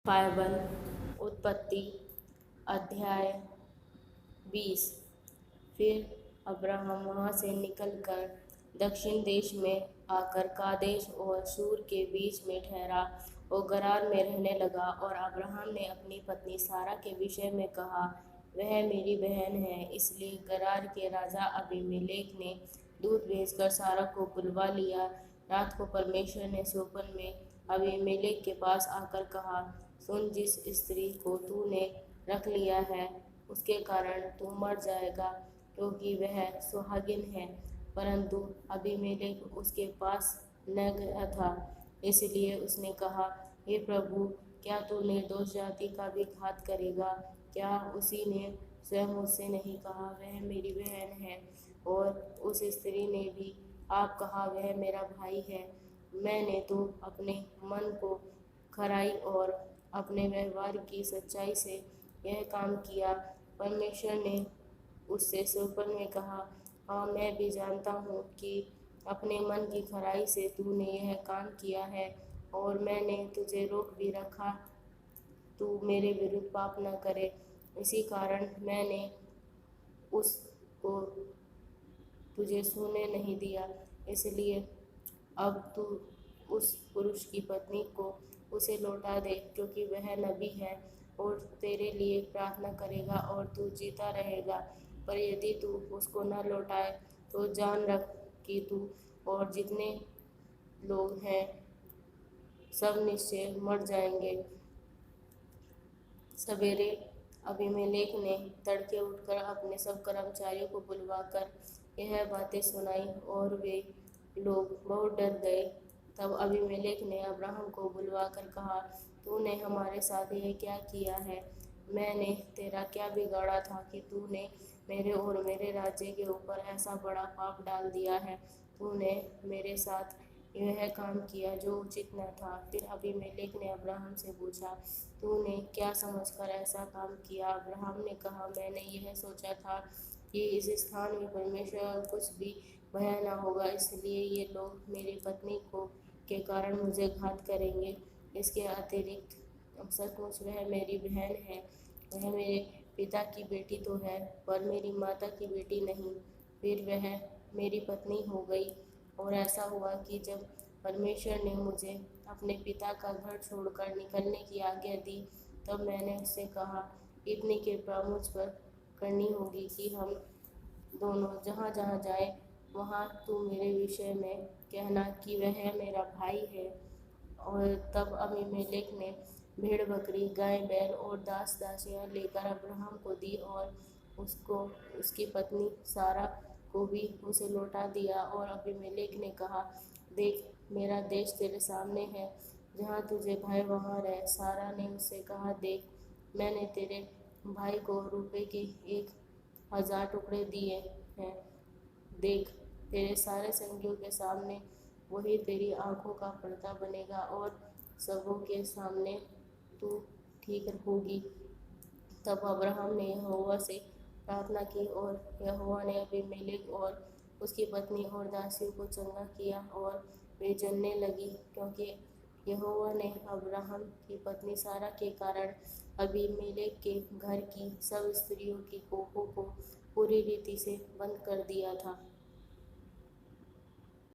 Bible उत्पत्ति अध्याय 20। फिर अब्राहम वहाँ से निकलकर दक्षिण देश में आकर कादेश और शूर के बीच में ठहरा और गरार में रहने लगा। और अब्राहम ने अपनी पत्नी सारा के विषय में कहा, वह मेरी बहन है। इसलिए गरार के राजा अबीमेलेक ने दूत भेजकर सारा को बुलवा लिया। रात को परमेश्वर ने स्वप्न में अबीमेलेक के पास आकर कहा, सुन, जिस स्त्री को तूने रख लिया है उसके कारण तू मर जाएगा, क्योंकि वह सुहागिन है। परंतु अबीमेलेक उसके पास न गया था। इसलिए उसने कहा, हे प्रभु, क्या तू निर्दोष जाति का भी घात करेगा? क्या उसी ने स्वयं मुझसे नहीं कहा, वह मेरी बहन है? और उस स्त्री ने भी आप कहा, वह मेरा भाई है। मैंने तो अपने मन को खराई और अपने व्यवहार की सच्चाई से यह काम किया। परमेश्वर ने उससे स्वप्न में कहा, हाँ, मैं भी जानता हूँ कि अपने मन की खराई से तूने यह काम किया है, और मैंने तुझे रोक भी रखा, तू मेरे विरुद्ध पाप न करे। इसी कारण मैंने उसको तुझे छूने नहीं दिया। इसलिए अब तू उस पुरुष की पत्नी को उसे लौटा दे, क्योंकि वह नबी है और तेरे लिए प्रार्थना करेगा और तू जीता रहेगा। पर यदि तू उसको न लौटाए तो जान रख कि तू और जितने लोग हैं सब निश्चय मर जाएंगे। सवेरे अबीमेलेक ने तड़के उठकर अपने सब कर्मचारियों को बुलवाकर यह बातें सुनाई, और वे लोग बहुत डर गए। तब अबीमेलेक ने अब्राहम को बुलवाकर कहा, तूने हमारे साथ यह क्या किया है? मैंने तेरा क्या बिगाड़ा था कि तूने मेरे और मेरे राज्य के ऊपर ऐसा बड़ा पाप डाल दिया है? तूने मेरे साथ यह काम किया जो उचित न था। फिर अबीमेलेक ने अब्राहम से पूछा, तूने क्या समझकर ऐसा काम किया? अब्राहम ने कहा, मैंने यह सोचा था कि इस स्थान में परमेश्वर और कुछ भी भय न होगा, इसलिए ये लोग मेरी पत्नी को के कारण मुझे घात करेंगे। इसके अतिरिक्त सचमुच वह मेरी बहन है। वह मेरे पिता की बेटी तो है, पर मेरी माता की बेटी नहीं। फिर वह मेरी पत्नी हो गई। और ऐसा हुआ कि जब परमेश्वर ने मुझे अपने पिता का घर छोड़कर निकलने की आज्ञा दी, तब मैंने उससे कहा, इतनी कृपा मुझ पर करनी होगी कि हम दोनों जहाँ जहाँ जाए वहाँ तू मेरे विषय में कहना कि वह मेरा भाई है। और तब अबीमेलेक ने भेड़ बकरी, गाय बैल और दास दासियां लेकर अब्राहम को दी, और उसको उसकी पत्नी सारा को भी उसे लौटा दिया। और अबीमेलेक ने कहा, देख, मेरा देश तेरे सामने है, जहाँ तुझे भाई वहाँ रह। सारा ने उससे कहा, देख, मैंने तेरे भाई को रुपए के 1,000 टुकड़े दिए हैं। देख, तेरे सारे संगियों के सामने वही तेरी आंखों का पर्दा बनेगा, और सबों के सामने तू ठीक होगी। तब अब्राहम ने यहोवा से प्रार्थना की, और यहोवा ने अबीमेलेक और उसकी पत्नी और दासियों को चंगा किया, और वे जलने लगी, क्योंकि यहोवा ने अब्राहम की पत्नी सारा के कारण अबीमेलेक के घर की सब स्त्रियों की कोखों को पूरी रीति से बंद कर दिया था।